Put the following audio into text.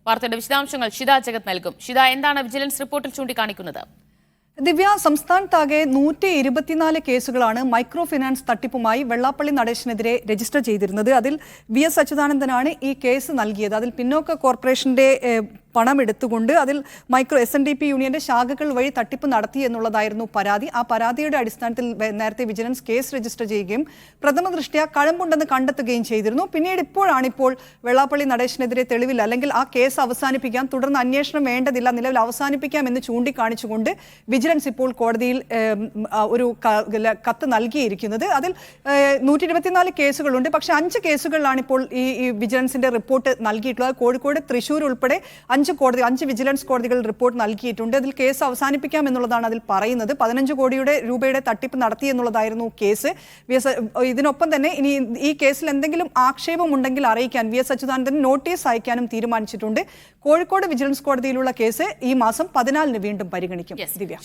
വാർത്തയുടെ വിശദാംശങ്ങൾ ഷിത ജഗത് നൽകും. ഷിത, എന്താണ് വിജിലൻസ് റിപ്പോർട്ടിൽ ചൂണ്ടിക്കാണിക്കുന്നത്? ദിവ്യ, സംസ്ഥാനത്താകെ 124 കേസുകളാണ് മൈക്രോ ഫിനാൻസ് തട്ടിപ്പുമായി വെള്ളാപ്പള്ളി നടേശനെതിരെ രജിസ്റ്റർ ചെയ്തിരുന്നത്. അതിൽ VS അച്യുതാനന്ദനാണ് ഈ കേസ് നൽകിയത്. അതിൽ പിന്നോക്ക കോർപ്പറേഷന്റെ പണം എടുത്തുകൊണ്ട് അതിൽ SNDP യൂണിയന്റെ ശാഖകൾ വഴി തട്ടിപ്പ് നടത്തി എന്നുള്ളതായിരുന്നു പരാതി. ആ പരാതിയുടെ അടിസ്ഥാനത്തിൽ നേരത്തെ വിജിലൻസ് കേസ് രജിസ്റ്റർ ചെയ്യുകയും പ്രഥമ ദൃഷ്ട്യാ കഴമ്പുണ്ടെന്ന് കണ്ടെത്തുകയും ചെയ്തിരുന്നു. പിന്നീട് ഇപ്പോൾ വെള്ളാപ്പള്ളി നടേശനെതിരെ തെളിവില്ല, അല്ലെങ്കിൽ ആ കേസ് അവസാനിപ്പിക്കാം, തുടർന്ന് അന്വേഷണം വേണ്ടതില്ല, നിലവിൽ അവസാനിപ്പിക്കാം എന്ന് ചൂണ്ടിക്കാണിച്ചുകൊണ്ട് വിജിലൻസ് ഇപ്പോൾ കോടതിയിൽ ഒരു കത്ത് നൽകിയിരിക്കുന്നത്. അതിൽ 124 കേസുകളുണ്ട്. പക്ഷേ 5 കേസുകളിലാണ് ഇപ്പോൾ ഈ വിജിലൻസിന്റെ റിപ്പോർട്ട് നൽകിയിട്ടുള്ളത്. കോഴിക്കോട്, തൃശ്ശൂർ ഉൾപ്പെടെ 5 വിജിലൻസ് കോടതികൾ റിപ്പോർട്ട് നൽകിയിട്ടുണ്ട്. അതിൽ കേസ് അവസാനിപ്പിക്കാം എന്നുള്ളതാണ് അതിൽ പറയുന്നത്. 15 കോടി രൂപയുടെ തട്ടിപ്പ് നടത്തി എന്നുള്ളതായിരുന്നു കേസ്. ഇതിനൊപ്പം തന്നെ ഇനി ഈ കേസിൽ എന്തെങ്കിലും ആക്ഷേപമുണ്ടെങ്കിൽ അറിയിക്കാൻ VS അച്യുതാനന്ദൻ നോട്ടീസ് അയക്കാനും തീരുമാനിച്ചിട്ടുണ്ട്. കോഴിക്കോട് വിജിലൻസ് കോടതിയിലുള്ള കേസ് ഈ മാസം 14 വീണ്ടും പരിഗണിക്കും. ദിവ്യ.